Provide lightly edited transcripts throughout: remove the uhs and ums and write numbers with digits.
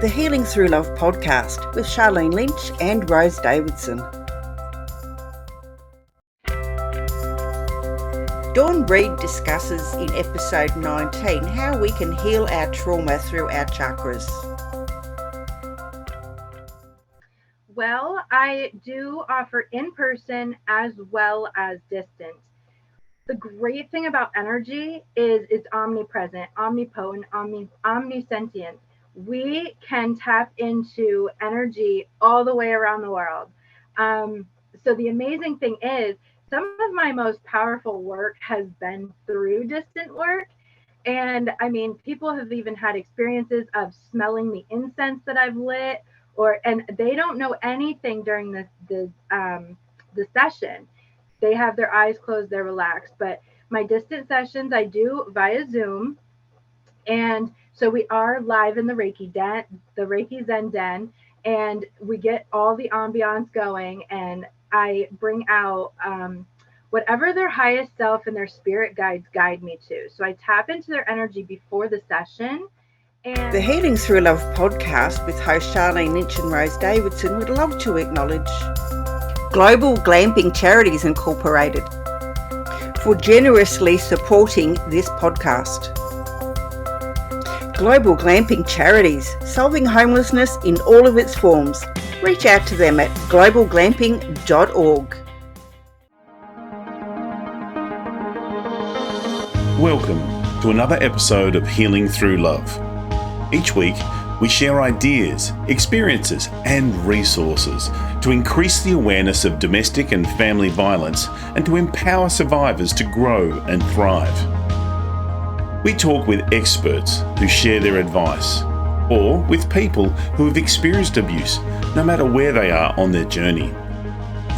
the Healing Through Love podcast with Charlene Lynch and Rose Davidson. Dawn Reid discusses in episode 19 how we can heal our trauma through our chakras. Well, I do offer in-person as well as distance. The great thing about energy is it's omnipresent, omnipotent, omnisentient. We can tap into energy all the way around the world. So the amazing thing is, some of my most powerful work has been through distant work. And I mean, people have even had experiences of smelling the incense that I've lit, and they don't know anything during the session. They have their eyes closed, they're relaxed. But my distant sessions I do via Zoom. And so we are live in the Reiki den, the Reiki Zen den, and we get all the ambiance going, and I bring out whatever their highest self and their spirit guides guide me to. So I tap into their energy before the session. And the Healing Through Love podcast with host Charlene Lynch and Rose Davidson would love to acknowledge Global Glamping Charities Incorporated for generously supporting this podcast. Global Glamping Charities, solving homelessness in all of its forms. Reach out to them at globalglamping.org. Welcome to another episode of Healing Through Love. Each week, we share ideas, experiences, and resources to increase the awareness of domestic and family violence and to empower survivors to grow and thrive. We talk with experts who share their advice, or with people who have experienced abuse, no matter where they are on their journey.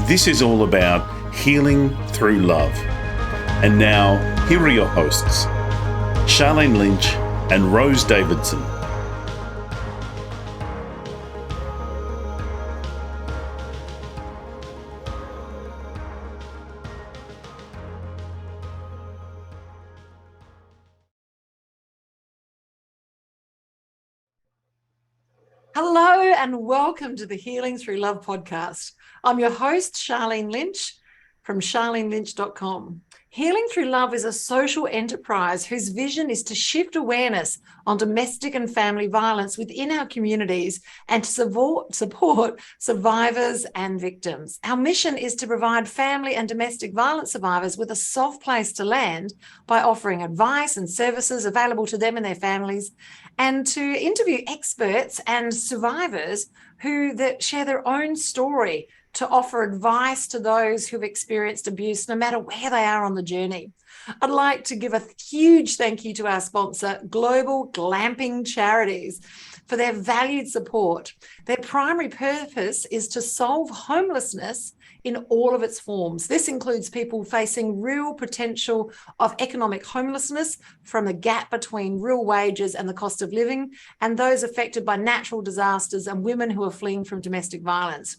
This is all about healing through love. And now, here are your hosts, Charlene Lynch and Rose Davidson. Hello and welcome to the Healing Through Love podcast. I'm your host, Charlene Lynch from charlenelynch.com. Healing Through Love is a social enterprise whose vision is to shift awareness on domestic and family violence within our communities and to support survivors and victims. Our mission is to provide family and domestic violence survivors with a soft place to land by offering advice and services available to them and their families, and to interview experts and survivors who share their own story to offer advice to those who've experienced abuse, no matter where they are on the journey. I'd like to give a huge thank you to our sponsor, Global Glamping Charities, for their valued support. Their primary purpose is to solve homelessness in all of its forms. This includes people facing real potential of economic homelessness from the gap between real wages and the cost of living, and those affected by natural disasters and women who are fleeing from domestic violence.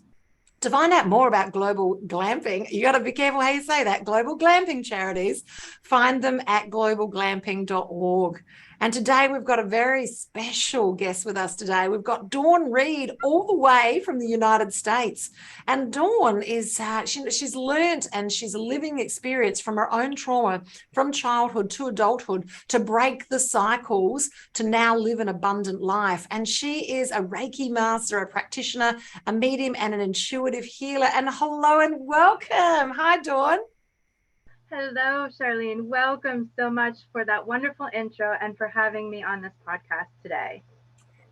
To find out more about Global Glamping, you got to be careful how you say that, Global Glamping Charities, find them at globalglamping.org. And today we've got a very special guest with us today. We've got Dawn Reid all the way from the United States. And Dawn is, she's learnt and she's a living experience from her own trauma from childhood to adulthood to break the cycles to now live an abundant life. And she is a Reiki master, a practitioner, a medium and an intuitive healer. And hello and welcome. Hi, Dawn. hello, Charlene. Welcome so much for that wonderful intro and for having me on this podcast today.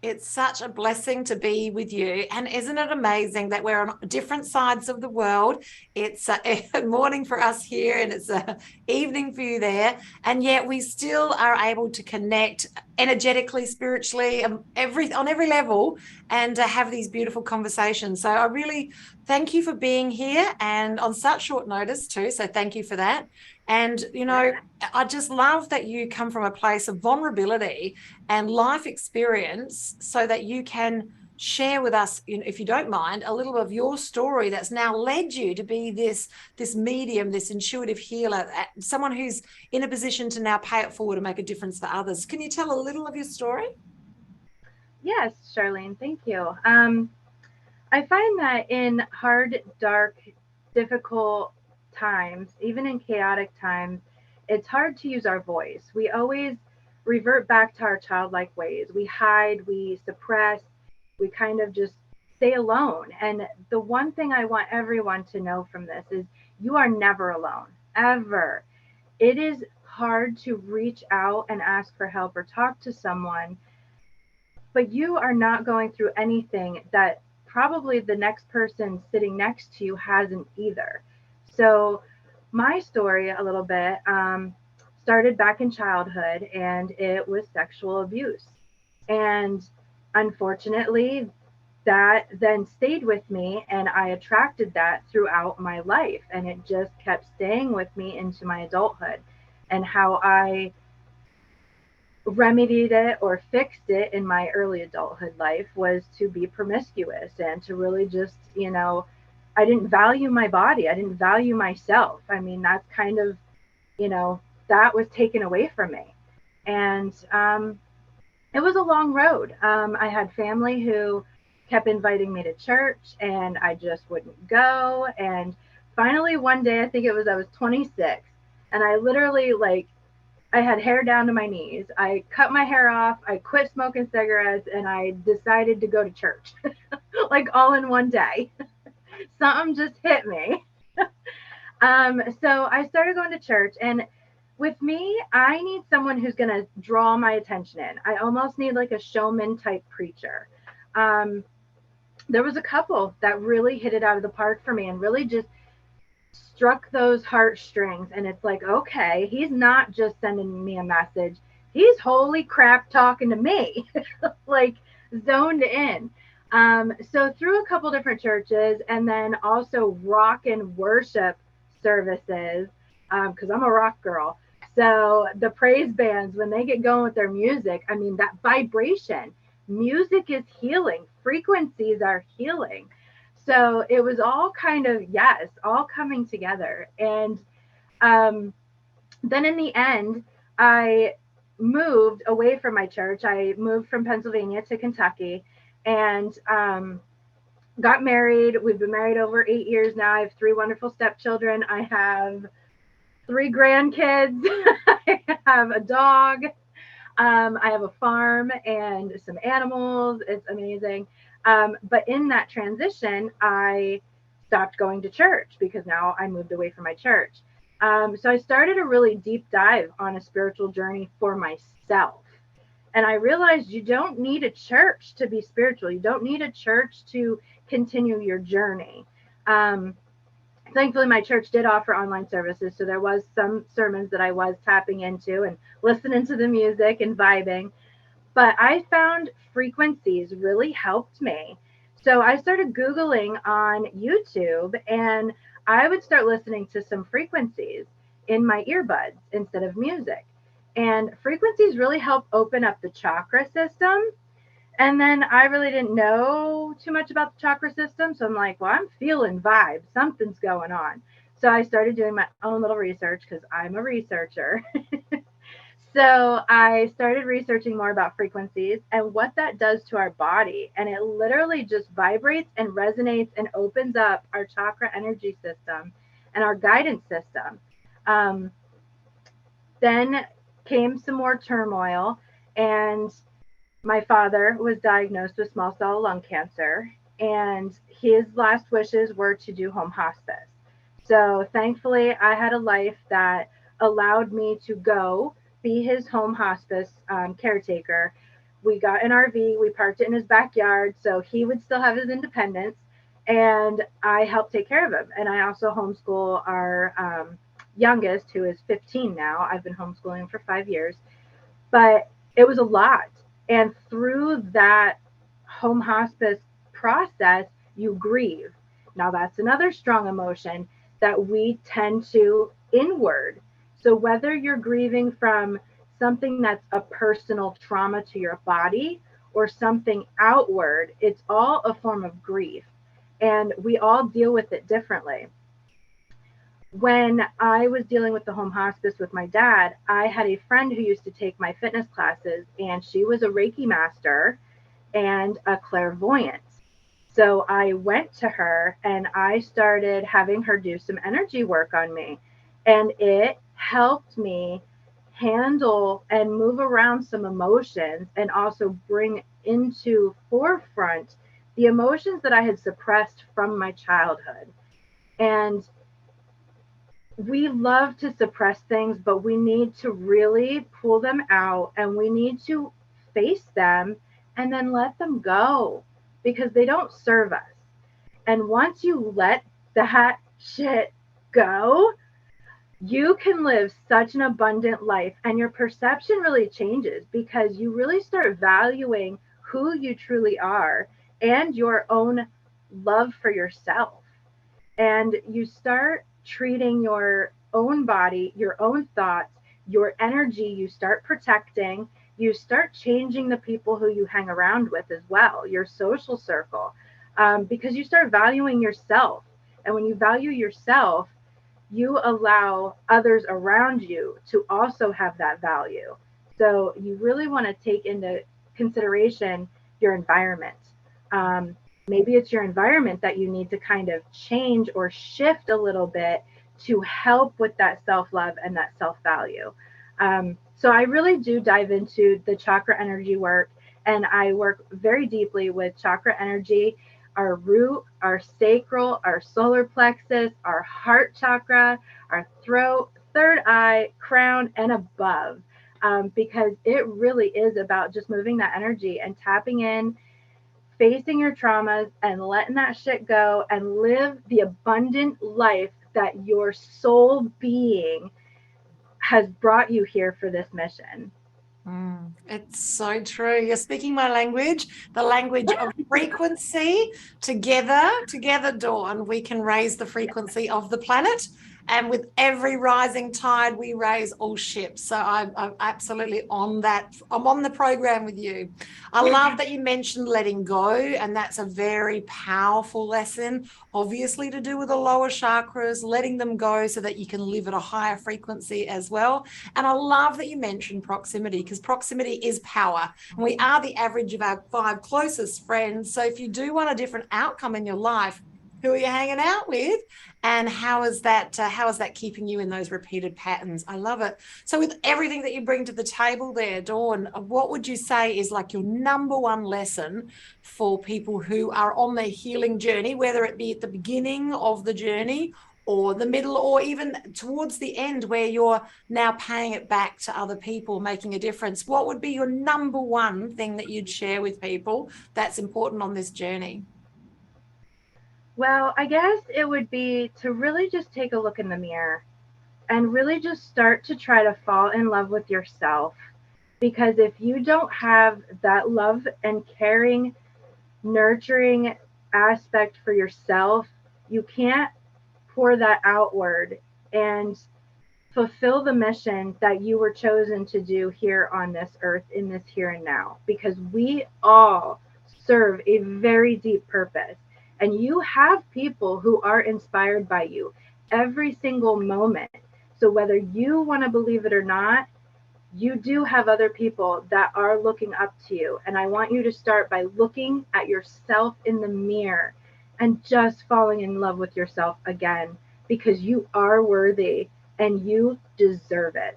It's such a blessing to be with you. And isn't it amazing that we're on different sides of the world? It's a morning for us here and it's an evening for you there. And yet we still are able to connect energetically, spiritually, on every level and have these beautiful conversations. So I really thank you for being here and on such short notice too. So thank you for that. And, you know, I just love that you come from a place of vulnerability and life experience so that you can share with us, if you don't mind, a little of your story that's now led you to be this medium, this intuitive healer, someone who's in a position to now pay it forward and make a difference for others. Can you tell a little of your story? Yes, Charlene, thank you. I find that in hard, dark, difficult times, even in chaotic times, it's hard to use our voice. We always revert back to our childlike ways. We hide, we suppress, we kind of just stay alone. And the one thing I want everyone to know from this is you are never alone, ever. It is hard to reach out and ask for help or talk to someone, but you are not going through anything that probably the next person sitting next to you hasn't either. So, my story a little bit started back in childhood, and it was sexual abuse. And unfortunately, that then stayed with me, and I attracted that throughout my life. And it just kept staying with me into my adulthood. And how I remedied it or fixed it in my early adulthood life was to be promiscuous and to really just, I didn't value my body. I didn't value myself. I mean, that's kind of, that was taken away from me. And it was a long road. I had family who kept inviting me to church and I just wouldn't go. And finally, one day, I was 26, and I literally I had hair down to my knees. I cut my hair off. I quit smoking cigarettes and I decided to go to church, like all in one day. Something just hit me. So I started going to church, and with me, I need someone who's going to draw my attention in. I almost need like a showman type preacher. There was a couple that really hit it out of the park for me and really just struck those heartstrings. And it's like, okay, he's not just sending me a message, he's holy crap talking to me, like zoned in. So through a couple different churches, and then also rock and worship services, because I'm a rock girl. So the praise bands, when they get going with their music, I mean, that vibration, music is healing, frequencies are healing. So it was all kind of, yes, all coming together. And then in the end, I moved away from my church. I moved from Pennsylvania to Kentucky and got married. We've been married over 8 years now. I have 3 wonderful stepchildren. I have 3 grandkids. I have a dog. I have a farm and some animals. It's amazing. But in that transition, I stopped going to church because now I moved away from my church. So I started a really deep dive on a spiritual journey for myself. And I realized you don't need a church to be spiritual. You don't need a church to continue your journey. Thankfully, my church did offer online services. So there was some sermons that I was tapping into and listening to the music and vibing. But I found frequencies really helped me. So I started Googling on YouTube, and I would start listening to some frequencies in my earbuds instead of music. And frequencies really help open up the chakra system. And then I really didn't know too much about the chakra system. So I'm like, well, I'm feeling vibes. Something's going on. So I started doing my own little research because I'm a researcher. So I started researching more about frequencies and what that does to our body. And it literally just vibrates and resonates and opens up our chakra energy system and our guidance system. Then came some more turmoil, and my father was diagnosed with small cell lung cancer, and his last wishes were to do home hospice. So thankfully, I had a life that allowed me to go be his home hospice caretaker. We got an RV, we parked it in his backyard so he would still have his independence, and I helped take care of him. And I also homeschool our youngest, who is 15 now. I've been homeschooling him for 5 years, but it was a lot. And through that home hospice process, you grieve. Now, that's another strong emotion that we tend to inward. So whether you're grieving from something that's a personal trauma to your body or something outward, it's all a form of grief. And we all deal with it differently. When I was dealing with the home hospice with my dad, I had a friend who used to take my fitness classes, and she was a Reiki master. and a clairvoyant. So I went to her and I started having her do some energy work on me. And it helped me handle and move around some emotions and also bring into forefront the emotions that I had suppressed from my childhood. And we love to suppress things, but we need to really pull them out and we need to face them and then let them go because they don't serve us. And once you let that shit go, you can live such an abundant life and your perception really changes because you really start valuing who you truly are and your own love for yourself. And you start treating your own body, your own thoughts, your energy, you start protecting, you start changing the people who you hang around with as well, your social circle, because you start valuing yourself. And when you value yourself, you allow others around you to also have that value. So you really want to take into consideration your environment. Maybe it's your environment that you need to kind of change or shift a little bit to help with that self-love and that self-value. So I really do dive into the chakra energy work, and I work very deeply with chakra energy, our root, our sacral, our solar plexus, our heart chakra, our throat, third eye, crown, and above, because it really is about just moving that energy and tapping in, facing your traumas and letting that shit go and live the abundant life that your soul being has brought you here for this mission. It's so true. You're speaking my language, the language of frequency. Together, Dawn, we can raise the frequency of the planet. And with every rising tide, we raise all ships. So I'm absolutely on that. I'm on the program with you. I love that you mentioned letting go. And that's a very powerful lesson, obviously to do with the lower chakras, letting them go so that you can live at a higher frequency as well. And I love that you mentioned proximity, because proximity is power. And we are the average of our 5 closest friends. So if you do want a different outcome in your life, who are you hanging out with? And how is that keeping you in those repeated patterns? I love it. So with everything that you bring to the table there, Dawn, what would you say is like your number one lesson for people who are on their healing journey, whether it be at the beginning of the journey or the middle or even towards the end where you're now paying it back to other people, making a difference? What would be your number one thing that you'd share with people that's important on this journey? Well, I guess it would be to really just take a look in the mirror and really just start to try to fall in love with yourself. Because if you don't have that love and caring, nurturing aspect for yourself, you can't pour that outward and fulfill the mission that you were chosen to do here on this earth, in this here and now. Because we all serve a very deep purpose. And you have people who are inspired by you every single moment. So whether you want to believe it or not, you do have other people that are looking up to you. And I want you to start by looking at yourself in the mirror and just falling in love with yourself again, because you are worthy and you deserve it.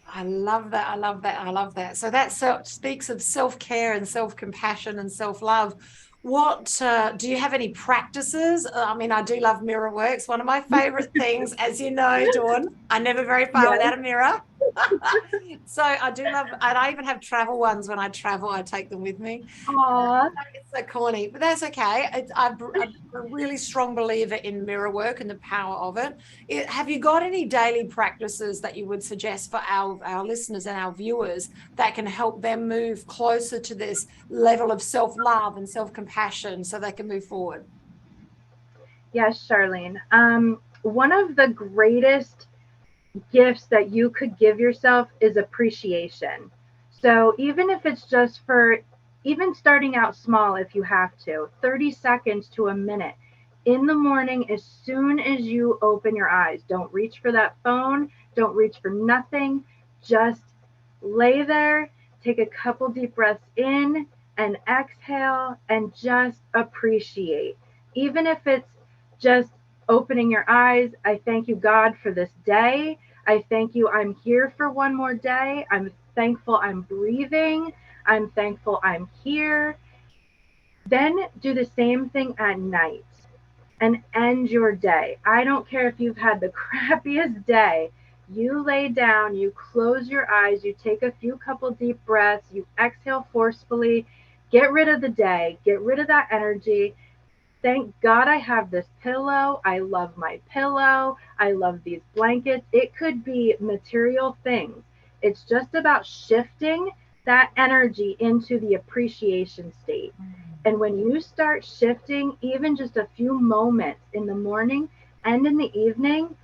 I love that. I love that. I love that. So that speaks of self-care and self-compassion and self-love. What do you have any practices? I mean, I do love mirror work. It's one of my favorite things, as you know, Dawn. I'm never very far without a mirror. So I do love, and I even have travel ones. When I travel, I take them with me. Aww. It's so corny, but that's okay. I'm a really strong believer in mirror work and the power of it. Have you got any daily practices that you would suggest for our listeners and our viewers that can help them move closer to this level of self-love and self-compassion so they can move forward? Yes, Charlene. One of the greatest gifts that you could give yourself is appreciation. So even if it's just for, even starting out small, if you have to, 30 seconds to a minute in the morning, as soon as you open your eyes, don't reach for that phone, don't reach for nothing, just lay there, take a couple deep breaths in and exhale and just appreciate. Even if it's just opening your eyes, I thank you, God, for this day. I thank you, I'm here for one more day. I'm thankful I'm breathing. I'm thankful I'm here. Then do the same thing at night and end your day. I don't care if you've had the crappiest day. You lay down, you close your eyes, you take a few couple deep breaths, you exhale forcefully, get rid of the day, get rid of that energy. Thank God I have this pillow. I love my pillow. I love these blankets. It could be material things. It's just about shifting that energy into the appreciation state. And when you start shifting even just a few moments in the morning and in the evening,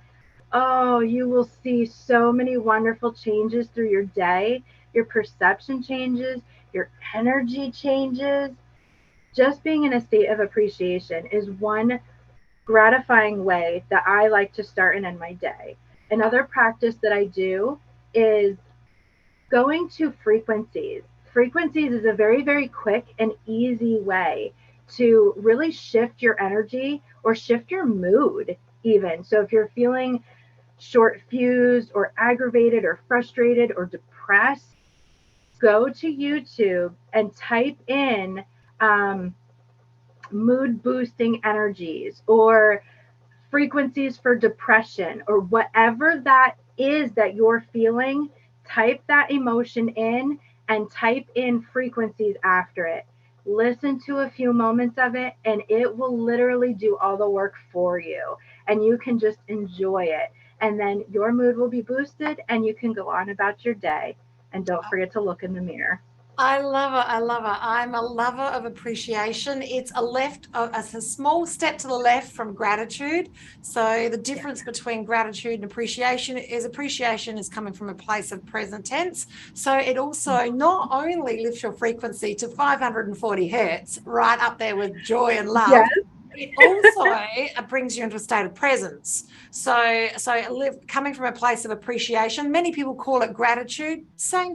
oh, you will see so many wonderful changes through your day. Your perception changes, your energy changes. Just being in a state of appreciation is one gratifying way that I like to start and end my day. Another practice that I do is going to frequencies. Frequencies is a very, very quick and easy way to really shift your energy or shift your mood, even. So if you're feeling short fused or aggravated or frustrated or depressed, go to YouTube and type in mood boosting energies or frequencies for depression or whatever that is that you're feeling. Type that emotion in and type in frequencies after it. Listen to a few moments of it and it will literally do all the work for you, and you can just enjoy it, and then your mood will be boosted and you can go on about your day. And don't forget to look in the mirror. I love it. I love it. I'm a lover of appreciation. It's a small step to the left from gratitude. So the difference between gratitude and appreciation is coming from a place of present tense. So it also not only lifts your frequency to 540 hertz, right up there with joy and love. Yes. It also brings you into a state of presence. So coming from a place of appreciation, many people call it gratitude. Same,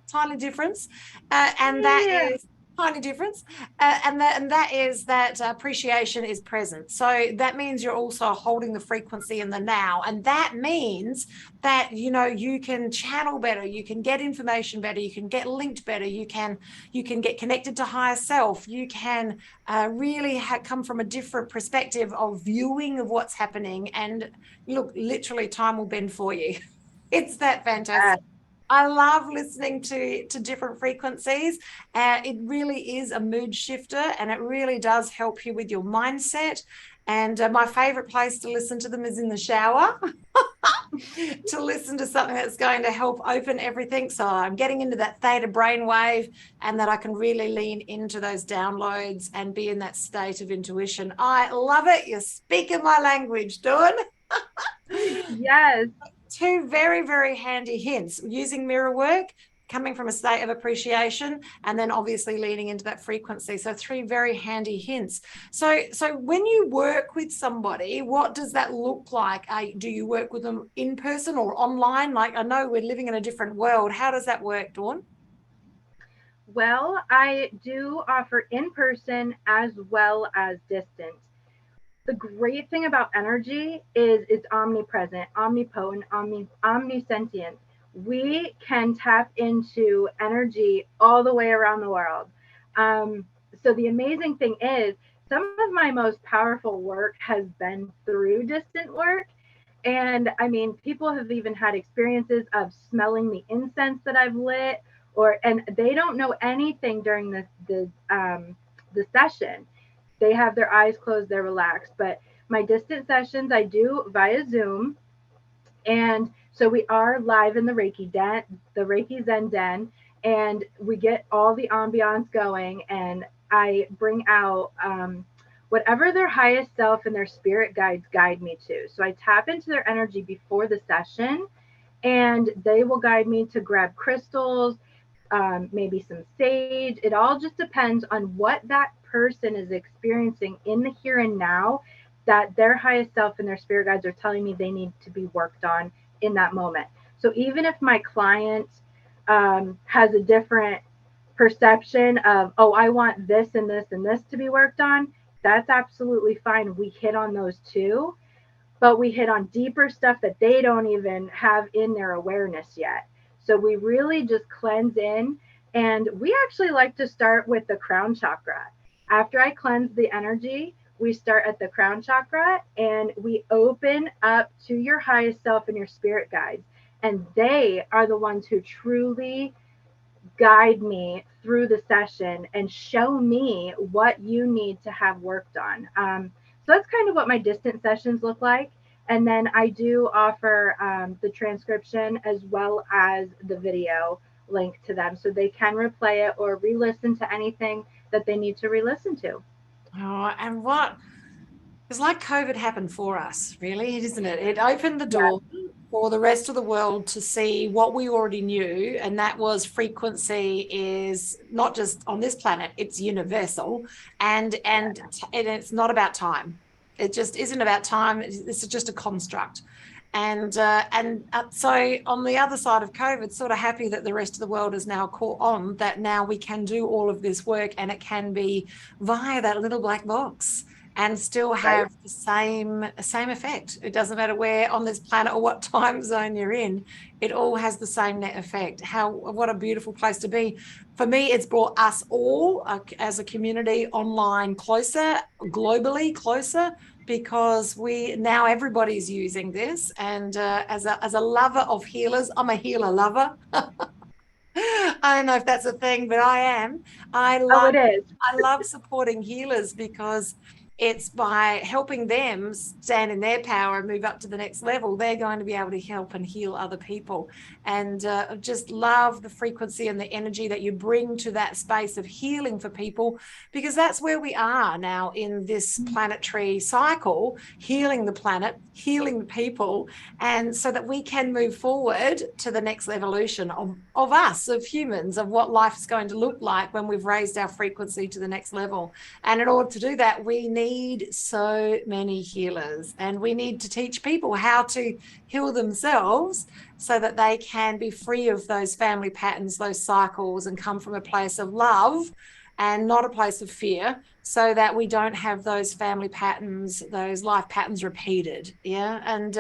tiny difference. And that is tiny difference. And that is that appreciation is present. So that means you're also holding the frequency in the now. And that means that, you can channel better, you can get information better, you can get linked better, you can get connected to higher self, you can really come from a different perspective of viewing of what's happening. And look, literally time will bend for you. It's that fantastic. I love listening to different frequencies. It really is a mood shifter, and it really does help you with your mindset. And my favorite place to listen to them is in the shower. To listen to something that's going to help open everything. So I'm getting into that theta brainwave, and that I can really lean into those downloads and be in that state of intuition. I love it. You're speaking my language, Dawn. Yes. Two very, very handy hints: using mirror work, coming from a state of appreciation, and then obviously leaning into that frequency. So 3 very handy hints. So when you work with somebody, what does that look like? Do you work with them in person or online? Like, I know we're living in a different world. How does that work, Dawn? Well, I do offer in person as well as distance. The great thing about energy is it's omnipresent, omnipotent, omnisentient. We can tap into energy all the way around the world. So the amazing thing is, some of my most powerful work has been through distant work. And I mean, people have even had experiences of smelling the incense that I've lit, and they don't know anything during the session. They have their eyes closed, they're relaxed. But my distant sessions I do via Zoom. And so we are live in the Reiki Zen Den, and we get all the ambiance going, and I bring out whatever their highest self and their spirit guides guide me to. So I tap into their energy before the session, and they will guide me to grab crystals, maybe some sage. It all just depends on what that person is experiencing in the here and now, that their highest self and their spirit guides are telling me they need to be worked on in that moment. So even if my client has a different perception of, oh, I want this and this and this to be worked on, that's absolutely fine. We hit on those too, but we hit on deeper stuff that they don't even have in their awareness yet. So we really just cleanse in. And we actually like to start with the crown chakra. After I cleanse the energy, we start at the crown chakra and we open up to your highest self and your spirit guides. And they are the ones who truly guide me through the session and show me what you need to have worked on. So that's kind of what my distant sessions look like. And then I do offer the transcription as well as the video link to them so they can replay it or re-listen to anything that they need to re-listen to. Oh, and what? It's like COVID happened for us, really, isn't it? It opened the door for the rest of the world to see what we already knew, and that was frequency is not just on this planet, it's universal, and it's not about time. It just isn't about time. It's just a construct. And so on the other side of COVID, sort of happy that the rest of the world is now caught on that now we can do all of this work and it can be via that little black box and still have the same effect. It doesn't matter where on this planet or what time zone you're in, it all has the same net effect. What a beautiful place to be. For me, it's brought us all as a community online closer, globally closer, because now everybody's using this. And as a lover of healers, I'm a healer lover. I don't know if that's a thing, but I am. I love supporting healers because it's by helping them stand in their power and move up to the next level, they're going to be able to help and heal other people. And just love the frequency and the energy that you bring to that space of healing for people, because that's where we are now in this planetary cycle, healing the planet, healing the people, and so that we can move forward to the next evolution of us, of humans, of what life is going to look like when we've raised our frequency to the next level. And in order to do that, we need so many healers, and we need to teach people how to heal themselves so that they can be free of those family patterns, those cycles, and come from a place of love and not a place of fear, so that we don't have those family patterns, those life patterns repeated. Yeah. And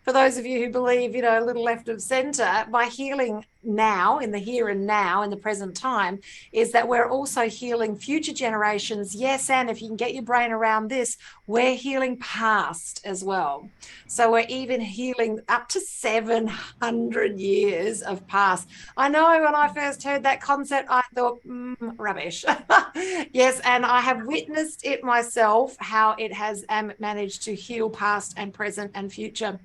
for those of you who believe, a little left of center, by healing now, in the here and now, in the present time, is that we're also healing future generations. Yes, and if you can get your brain around this, we're healing past as well. So we're even healing up to 700 years of past. I know when I first heard that concept, I thought, rubbish. Yes, and I have witnessed it myself, how it has managed to heal past and present and future.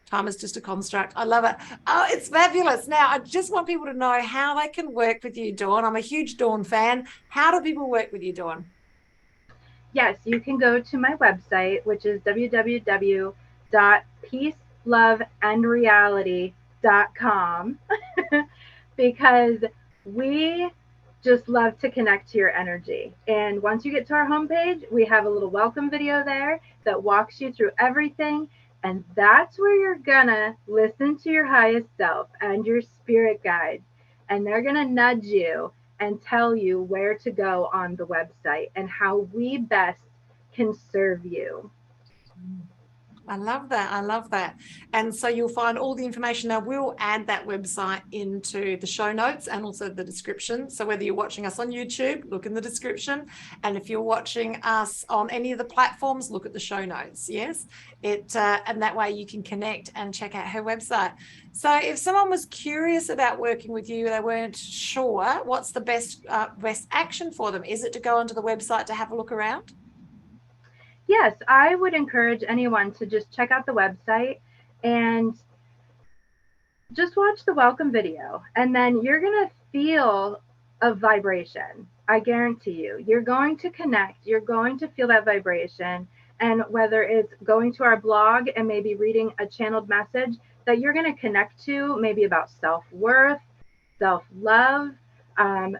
Time is just a construct. I love it. Oh, it's fabulous. Now, I just want people to know how they can work with you, Dawn. I'm a huge Dawn fan. How do people work with you, Dawn? Yes, you can go to my website, which is www.peaceloveandreality.com because we just love to connect to your energy. And once you get to our homepage, we have a little welcome video there that walks you through everything. And that's where you're gonna listen to your highest self and your spirit guides. And they're gonna nudge you and tell you where to go on the website and how we best can serve you. I love that. I love that. And so you'll find all the information. Now, we'll add that website into the show notes and also the description. So whether you're watching us on YouTube, look in the description. And if you're watching us on any of the platforms, look at the show notes. Yes. And that way you can connect and check out her website. So if someone was curious about working with you, they weren't sure, what's the best action for them? Is it to go onto the website to have a look around? Yes, I would encourage anyone to just check out the website and just watch the welcome video. And then you're going to feel a vibration. I guarantee you. You're going to connect. You're going to feel that vibration. And whether it's going to our blog and maybe reading a channeled message that you're going to connect to, maybe about self-worth, self-love,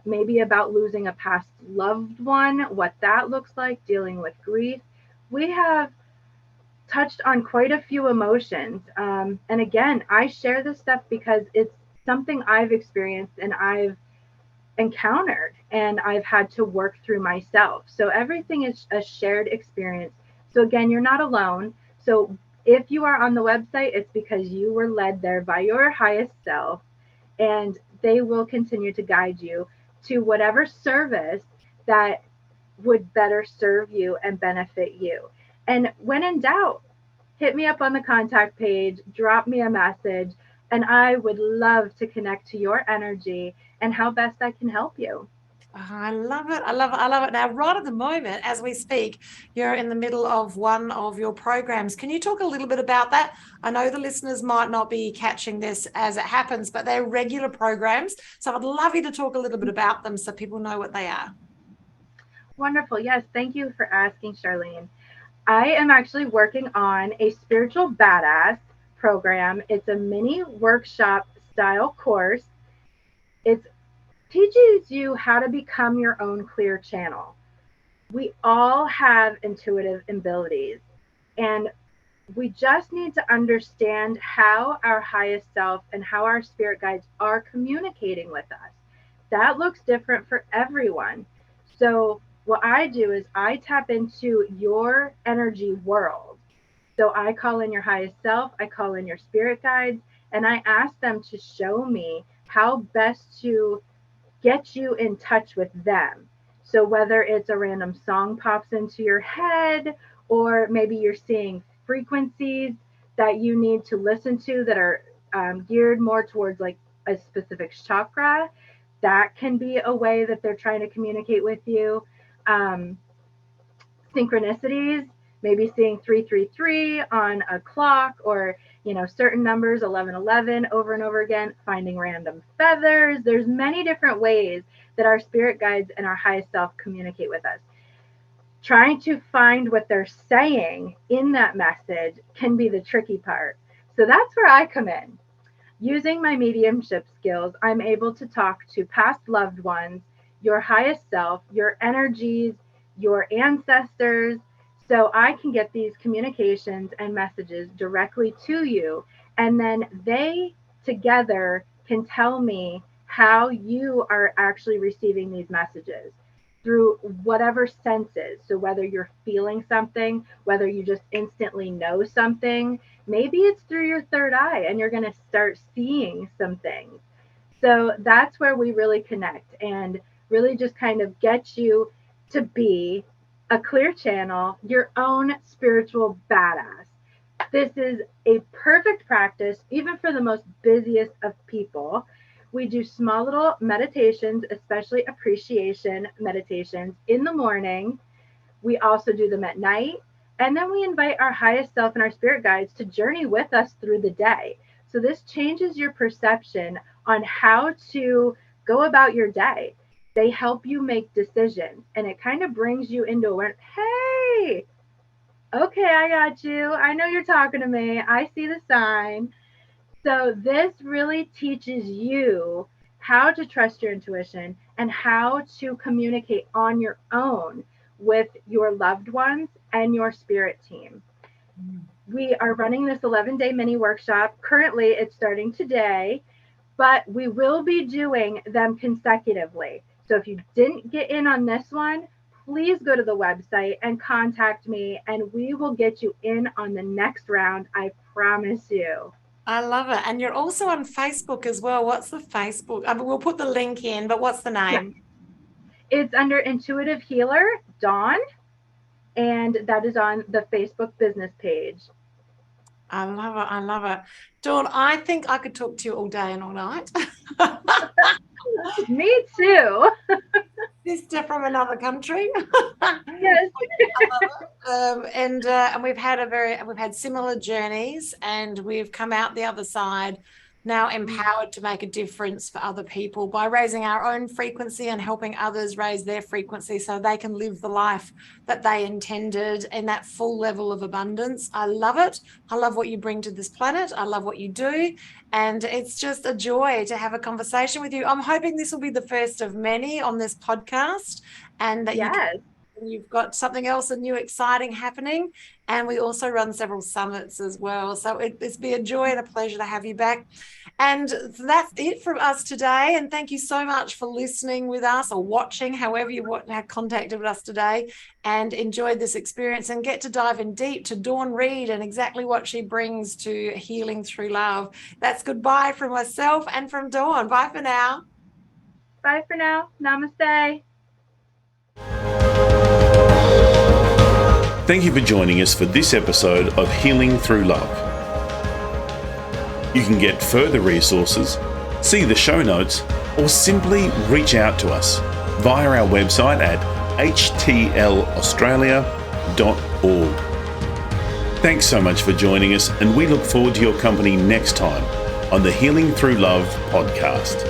maybe about losing a past loved one, what that looks like, dealing with grief. We have touched on quite a few emotions. And again, I share this stuff because it's something I've experienced and I've encountered and I've had to work through myself. So everything is a shared experience. So again, you're not alone. So if you are on the website, it's because you were led there by your highest self, and they will continue to guide you to whatever service that would better serve you and benefit you. And when in doubt, hit me up on the contact page, drop me a message, and I would love to connect to your energy and how best I can help you. Oh, I love it. I love it. I love it. Now, right at the moment, as we speak, you're in the middle of one of your programs. Can you talk a little bit about that? I know the listeners might not be catching this as it happens, but they're regular programs. So I'd love you to talk a little bit about them so people know what they are. Wonderful. Yes. Thank you for asking, Charlene. I am actually working on a spiritual badass program. It's a mini workshop style course. It teaches you how to become your own clear channel. We all have intuitive abilities, and we just need to understand how our highest self and how our spirit guides are communicating with us. That looks different for everyone. So, what I do is I tap into your energy world. So, I call in your highest self, I call in your spirit guides, and I ask them to show me how best to get you in touch with them. So whether it's a random song pops into your head, or maybe you're seeing frequencies that you need to listen to that are geared more towards like a specific chakra, that can be a way that they're trying to communicate with you. Um, Synchronicities, maybe seeing 333 on a clock, or certain numbers 1111 over and over again, finding random feathers. There's many different ways that our spirit guides and our highest self communicate with us. Trying to find what they're saying in that message can be the tricky part. So that's where I come in. Using my mediumship skills, I'm able to talk to past loved ones, your highest self, your energies, your ancestors, so I can get these communications and messages directly to you. And then they together can tell me how you are actually receiving these messages through whatever senses. So whether you're feeling something, whether you just instantly know something, maybe it's through your third eye and you're going to start seeing some things. So that's where we really connect and really just kind of get you to be a clear channel, your own spiritual badass. This is a perfect practice, even for the most busiest of people. We do small little meditations, especially appreciation meditations in the morning. We also do them at night. And then we invite our highest self and our spirit guides to journey with us through the day. So this changes your perception on how to go about your day. They help you make decisions, and it kind of brings you into awareness. Hey, okay, I got you. I know you're talking to me. I see the sign. So this really teaches you how to trust your intuition and how to communicate on your own with your loved ones and your spirit team. We are running this 11-day mini workshop. Currently, it's starting today, but we will be doing them consecutively. So if you didn't get in on this one, please go to the website and contact me, and we will get you in on the next round. I promise you. I love it. And you're also on Facebook as well. What's the Facebook? I mean, we'll put the link in, but what's the name? Yeah. It's under Intuitive Healer, Dawn, and that is on the Facebook business page. I love it. I love it. Dawn, I think I could talk to you all day and all night. Me too. Sister from another country. Yes. And we've had similar journeys, and we've come out the other side now empowered to make a difference for other people by raising our own frequency and helping others raise their frequency so they can live the life that they intended in that full level of abundance. I love it. I love what you bring to this planet. I love what you do. And it's just a joy to have a conversation with you. I'm hoping this will be the first of many on this podcast, and that you can you've got something else, a new exciting happening. And we also run several summits as well. So it's been a joy and a pleasure to have you back. And that's it from us today. And thank you so much for listening with us or watching, however you have contacted with us today, and enjoyed this experience, and get to dive in deep to Dawn Reid and exactly what she brings to healing through love. That's goodbye from myself and from Dawn. Bye for now. Bye for now. Namaste. Thank you for joining us for this episode of Healing Through Love. You can get further resources, see the show notes, or simply reach out to us via our website at htlaustralia.org. Thanks so much for joining us, and we look forward to your company next time on the Healing Through Love podcast.